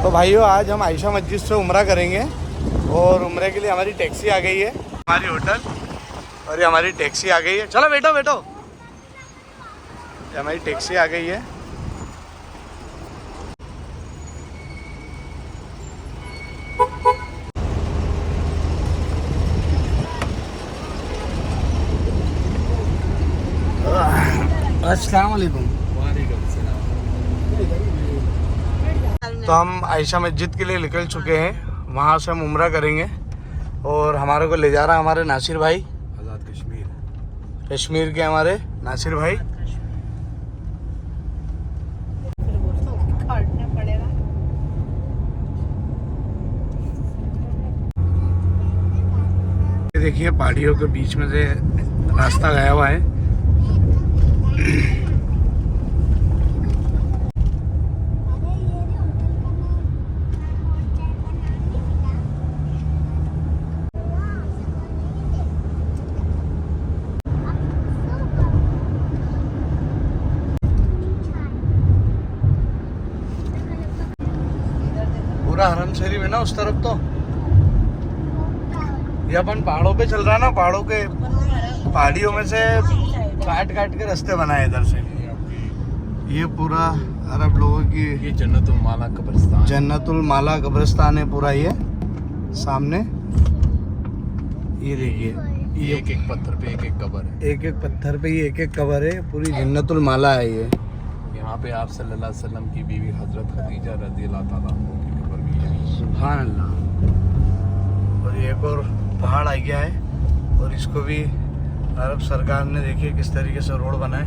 तो भाइयों आज हम आयशा मस्जिद से उम्रा करेंगे और उम्रे के लिए हमारी टैक्सी आ गई है, हमारी होटल, और ये हमारी टैक्सी आ गई है। चलो बैठो बैठो, ये हमारी टैक्सी आ गई है। अस्सलाम वालेकुम। तो हम आयशा मस्जिद के लिए निकल चुके हैं, वहाँ से हम उम्रा करेंगे और हमारे को ले जा रहा है हमारे नासिर भाई, आज़ाद कश्मीर के हमारे नासिर भाई। देखिए पहाड़ियों के बीच में से रास्ता गया हुआ है। पूरा हरम शरीफ है ना उस तरफ। तो ये अपन पहाड़ों पे चल रहा है ना, पहाड़ियों में से काट काट के रास्ते बनाए इधर से। ये पूरा अरब लोगों की ये जन्नतुल माला कब्रिस्तान है पूरा। ये सामने ये देखिए, ये एक एक पत्थर पे एक एक कब्र है, एक एक पत्थर पे ये एक एक कब्र है। पूरी जन्नतुल माला है ये। यहाँ पे आप सल्लल्लाहु अलैहि वसल्लम की बीवी हजरत खदीजा रज़ियल्लाहु ताला अन्हा की कब्र भी है। सुभान अल्लाह। और ये एक और पहाड़ आ गया है और इसको भी अरब सरकार ने देखिए किस तरीके से रोड बनाए।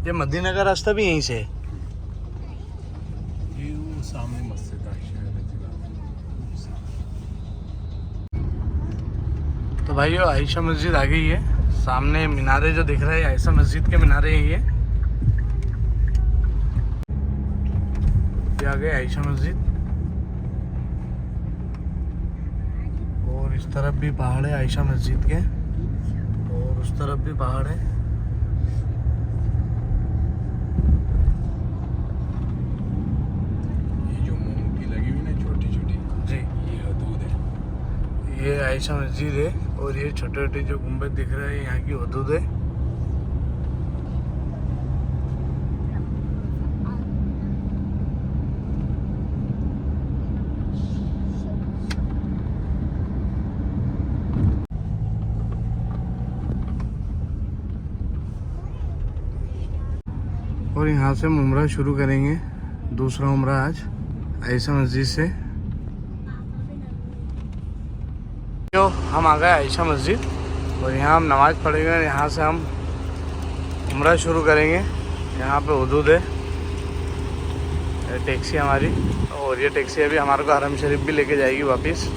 ये मदीना का रास्ता भी यहीं से है। ये वो सामने मस्जिद है। तो भाइयों आयशा मस्जिद आ गई है। सामने मीनारे जो दिख रहे हैं आयशा मस्जिद के मीनारे यही है। ये आ गए आयशा मस्जिद और इस तरफ भी पहाड़ है आयशा मस्जिद के और उस तरफ भी पहाड़ है। ये आयशा मस्जिद है और ये छोटे छोटे जो गुंबद दिख रहे हैं यहाँ की हदूद है। और यहाँ से हम उम्रा शुरू करेंगे, दूसरा उम्रा आज आयशा मस्जिद से। जो हम आ गए आयशा मस्जिद और यहाँ हम नमाज़ पढ़ेंगे। यहाँ से हम उम्रा शुरू करेंगे। यहाँ पे हुदूद है, टैक्सी हमारी, और ये टैक्सी अभी हमारे को हरम शरीफ भी लेके जाएगी वापस।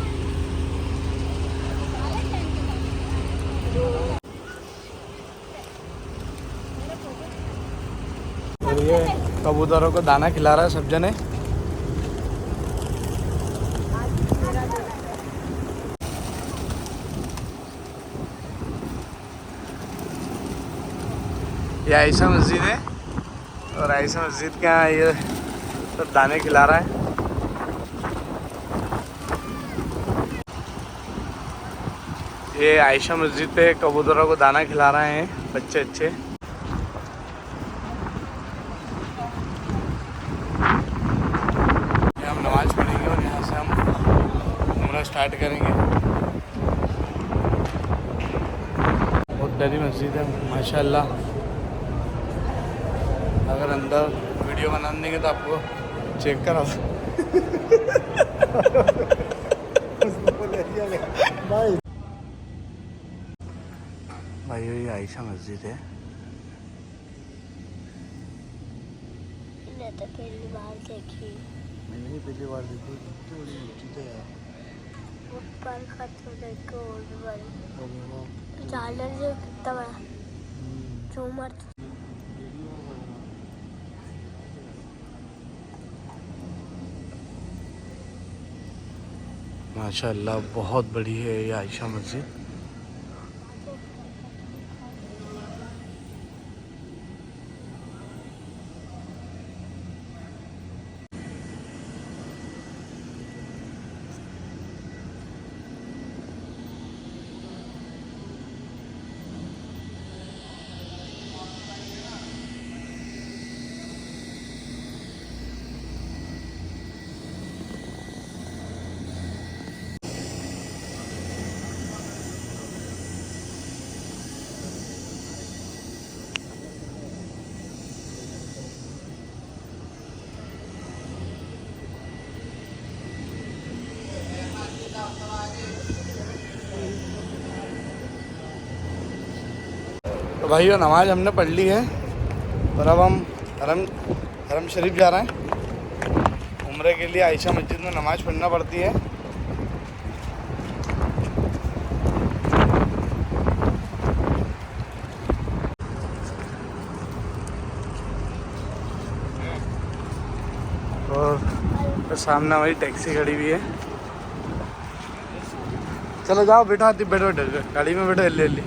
और ये कबूतरों को दाना खिला रहा है सब जने। ये आयशा मस्जिद है और आयशा मस्जिद के यहाँ ये सब दाने खिला रहा है। ये आयशा मस्जिद पे कबूतरों को दाना खिला रहे हैं बच्चे अच्छे। हम नमाज पढ़ेंगे और यहाँ से हम उम्रा स्टार्ट करेंगे। बहुत प्यारी मस्जिद है माशाल्लाह। अगर अंदर वीडियो बनाने देंगे तो आपको चेक करा भाई ये आयशा मस्जिद है। तो पहली बार देखी। मैंने पहली बार देखी। कितनी बड़ी मस्जिद है यार। ऊपर का तो देखो और बड़ी। झालर जो कितना बड़ा झूमर। माशाल्लाह बहुत बड़ी है ये आयशा मस्जिद। तो भाइयों नमाज हमने पढ़ ली है और अब हम हरम शरीफ जा रहे हैं उम्रे के लिए। आयशा मस्जिद में नमाज पढ़ना पड़ती है। और सामने हमारी टैक्सी खड़ी हुई है। चलो जाओ बैठो, बैठो गाड़ी में बैठो, जल्दी जल्दी।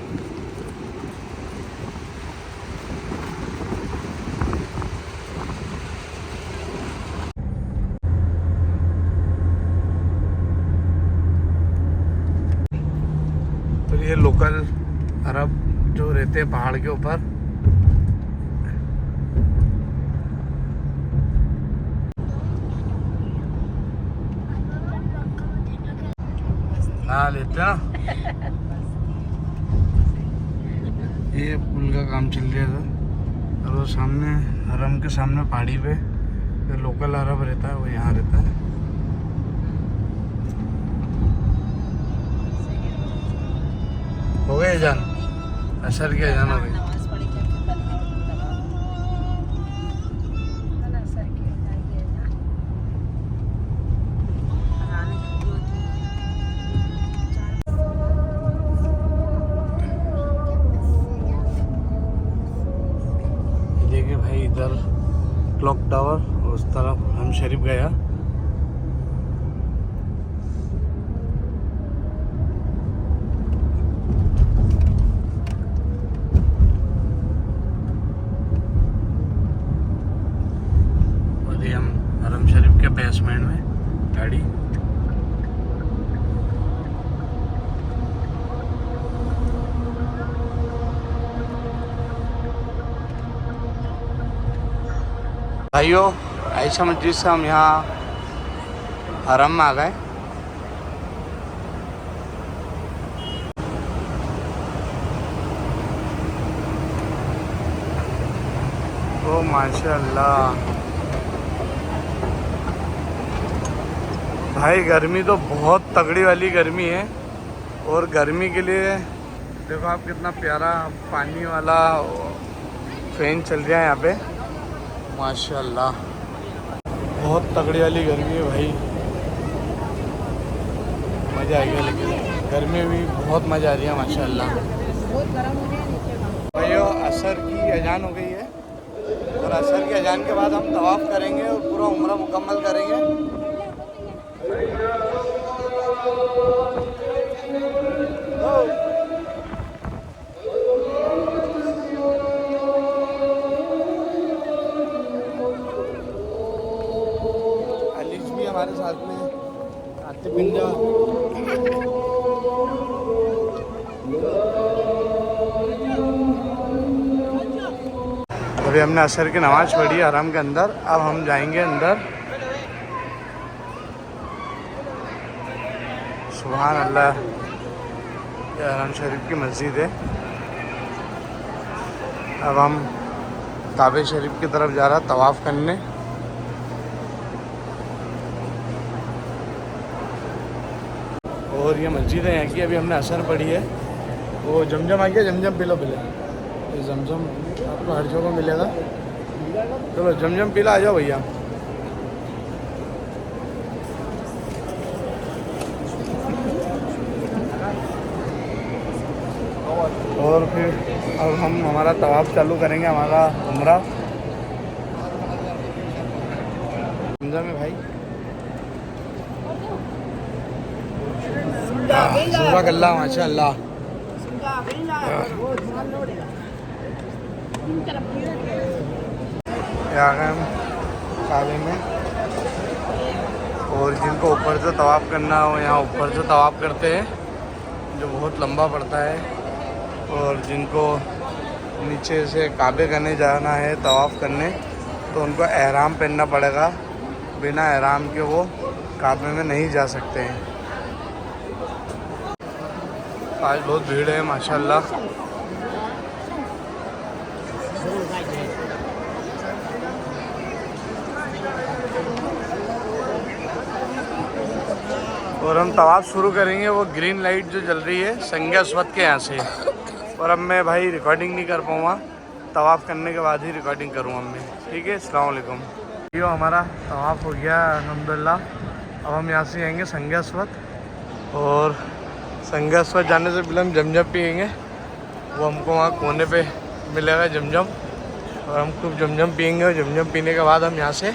तो ये लोकल अरब जो रहते हैं पहाड़ के ऊपर, हाँ लेते हैं ना। ये पुल का काम चल रहा था और वो सामने हरम के सामने पहाड़ी पे जो लोकल अरब रहता है वो यहाँ रहता है। हो गए जान, असर की अजान हो गई। देखिए भाई इधर क्लॉक टावर और उस तरफ हम शरीफ गया। बेसमेंट में गाड़ी। भाइयों आयशा मस्जिद से हम यहाँ हरम में आ गए। ओ माशाअल्लाह भाई, गर्मी तो बहुत तगड़ी वाली गर्मी है। और गर्मी के लिए देखो आप कितना प्यारा पानी वाला फैन चल रहा है यहाँ पे, माशाल्लाह बहुत तगड़ी वाली गर्मी है भाई, मज़ा आएगा। लेकिन गर्मी भी बहुत मज़ा आ रही है माशाल्लाह। भाइयों असर की अजान हो गई है और असर की अजान के बाद हम तवाफ़ करेंगे और पूरा उम्रा मुकम्मल करेंगे। अलीज भी हमारे साथ में आते पिंडा। अभी हमने असर की नमाज पढ़ी हरम के अंदर, अब हम जाएंगे अंदर। सुभान अल्लाह, ये हरम शरीफ की मस्जिद है। अब हम काबे शरीफ की तरफ जा रहा तवाफ़ करने। और ये मस्जिद है यहाँ की। अभी हमने असर पढ़ी है। वो जमजम आ गया, जमजम पी लो पहले। ये जमजम आपको हर जगह मिलेगा। चलो जमजम पीला, आ जाओ भैया। और फिर अब हम हमारा तवाफ चालू करेंगे, हमारा उम्रा। समझा में भाई? सुबह अल्लाह माशाअल्लाह। आ गए हम काबे में, और जिनको ऊपर से तवाफ़ करना हो यहाँ ऊपर से तवाफ़ करते हैं, जो बहुत लंबा पड़ता है। और जिनको नीचे से काबे करने जाना है तवाफ़ करने, तो उनको एहराम पहनना पड़ेगा। बिना एहराम के वो काबे में नहीं जा सकते हैं। आज बहुत भीड़ है माशाल्लाह। और हम तवाफ़ शुरू करेंगे, वो ग्रीन लाइट जो जल रही है संज्ञा अस्वद के यहाँ से। और अब मैं भाई रिकॉर्डिंग नहीं कर पाऊँगा, तवाफ़ करने के बाद ही रिकॉर्डिंग करूँगा मैं। ठीक है, अस्सलाम वालेकुम। यो हमारा तवाफ़ हो गया अल्हम्दुलिल्लाह। अब हम यहाँ से जाएंगे संज्ञा अस्वद, और संज्ञा अस्वद जाने से पहले हम जमजम पिएंगे। वो हमको वहाँ कोने पे मिलेगा जमजम, और हम खूब जमजम पिएंगे। और जमजम पीने के बाद हम यहाँ से ये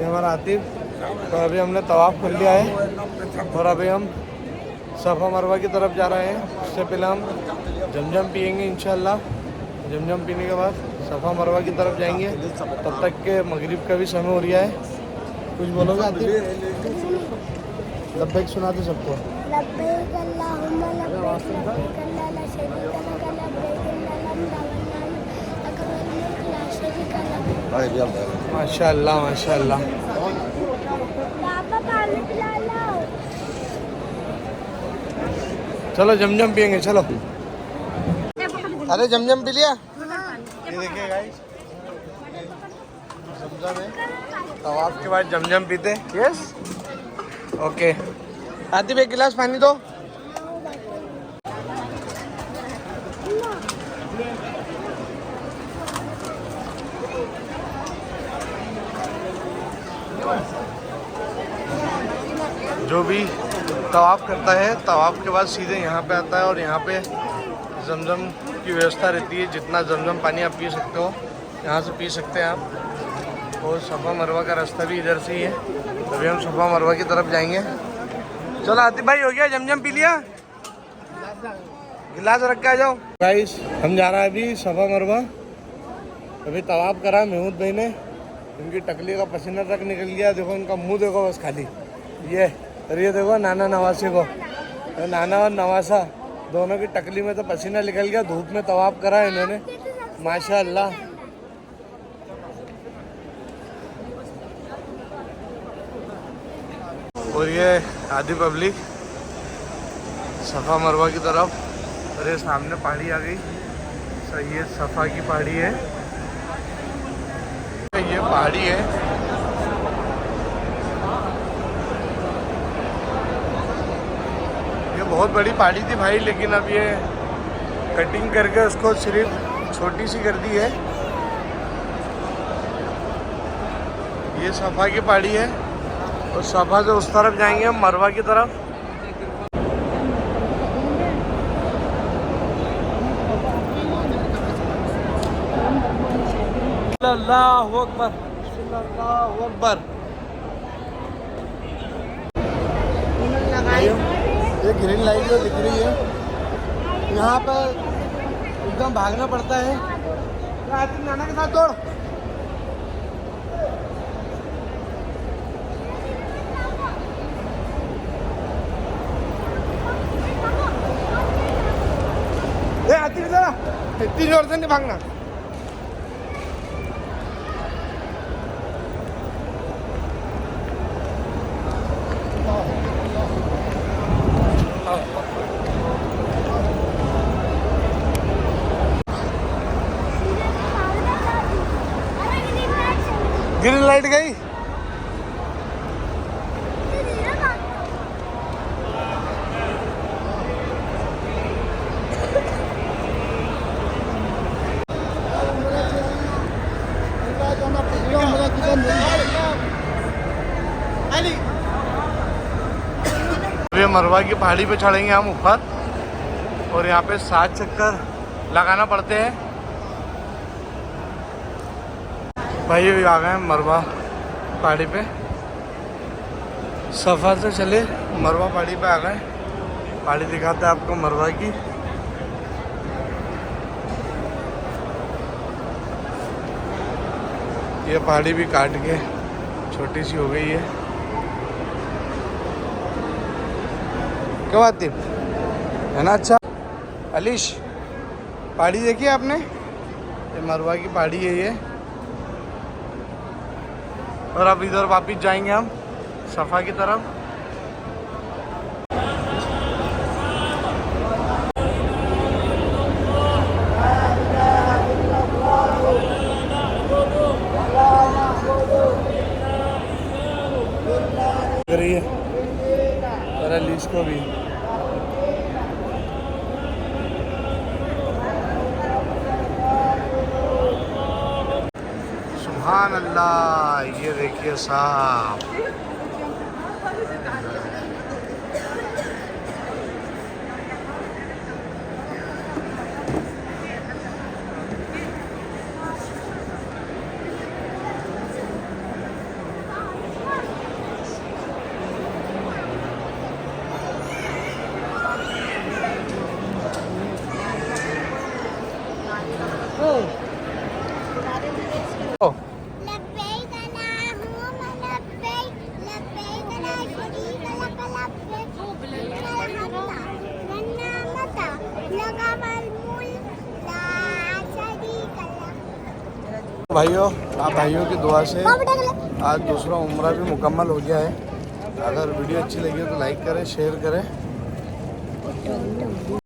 हमारा आतिफ। तो अभी हमने तवाफ़ कर लिया है, और अभी हम सफ़ा मरवा की तरफ जा रहे हैं। उससे पहले हम जमजम पिएंगे इंशाल्लाह। जमजम पीने के बाद सफ़ा मरवा की तरफ जाएंगे। तब तक के मगरिब का भी समय हो रहा है। कुछ बोलोगे आतिफ? लब्बैक सुना दो सबको। लब्बैक अल्लाहुम्मा लब्बैक लब्बैक ला शरीका लक लब्बैक ला शरीका लक। माशाअल्लाह माशाअल्लाह। पापा पानी पिला लाओ। चलो जमजम पिएंगे, चलो। अरे जमजम पी लिया? ये देखिए गाइस, जमजम है। तवाफ़ के बाद जमजम पीते। Yes, okay. आतिफ एक गिलास पानी दो। जो भी तवाफ़ करता है, तवाफ़ के बाद सीधे यहाँ पे आता है, और यहाँ पे जमजम की व्यवस्था रहती है। जितना जमजम पानी आप पी सकते हो यहाँ से पी सकते हैं आप। और सफ़ा मरवा का रास्ता भी इधर से ही है। अभी हम सफ़ा मरवा की तरफ जाएंगे। चलो आतिफ भाई, हो गया जमजम पी लिया? गिलास रख के आ जाओ। गाइस हम जा रहे हैं अभी सफ़ा मरवा। अभी तवाफ़ करा महमूद भाई ने, उनकी टकली का पसीना तक निकल गया। देखो उनका मुँह देखो बस खाली। ये देखो नाना नवासे को, तो नाना और नवासा दोनों की टकली में तो पसीना निकल गया। धूप में तवाफ़ करा है इन्होंने माशाअल्लाह। और ये आधी पब्लिक सफ़ा मरवा की तरफ। अरे सामने पहाड़ी आ गई। सही है, सफ़ा की पहाड़ी है ये, पहाड़ी है। बहुत बड़ी पहाड़ी थी भाई, लेकिन अब ये कटिंग करके उसको सिर्फ छोटी सी कर दी है। ये सफ़ा की पहाड़ी है, और सफ़ा से उस तरफ जाएंगे हम मरवा की तरफ। अल्लाहु अकबर, अल्लाहु अकबर। ये ग्रीन लाइट जो दिख रही है, यहाँ पर एकदम भागना पड़ता है। नाना के साथ दौड़। आती जरा, इतनी जोर से नहीं भागना। ग्रीन लाइट गई। अभी मरवा की पहाड़ी पे चढ़ेंगे हम ऊपर, और यहाँ पे 7 चक्कर लगाना पड़ते हैं। भाई अभी आ गए हैं मरवा पहाड़ी पे। सफ़र से चले मरवा पहाड़ी पे आ गए। पहाड़ी दिखाते हैं आपको मरवा की। ये पहाड़ी भी काट के छोटी सी हो गई है। क्यों आतिफ, है ना अच्छा? अलीश, पहाड़ी देखी है आपने? ये मरवा की पहाड़ी है ये। और अब इधर वापस जाएंगे हम सफ़ा की तरफ। करिए और अलीश को भी। सुभान अल्लाह, ये देखिए साहब। लब्बैक अल्लाहुम्मा लब्बैक, लब्बैक ला शरीका लक लब्बैक, इन्नल हम्दा वन्निअमता लक वल मुल्क ला शरीका लक। भाइयों, आप भाइयों की दुआ से आज दूसरा उम्रा भी मुकम्मल हो गया है। अगर वीडियो अच्छी लगी हो तो लाइक करें, शेयर करें।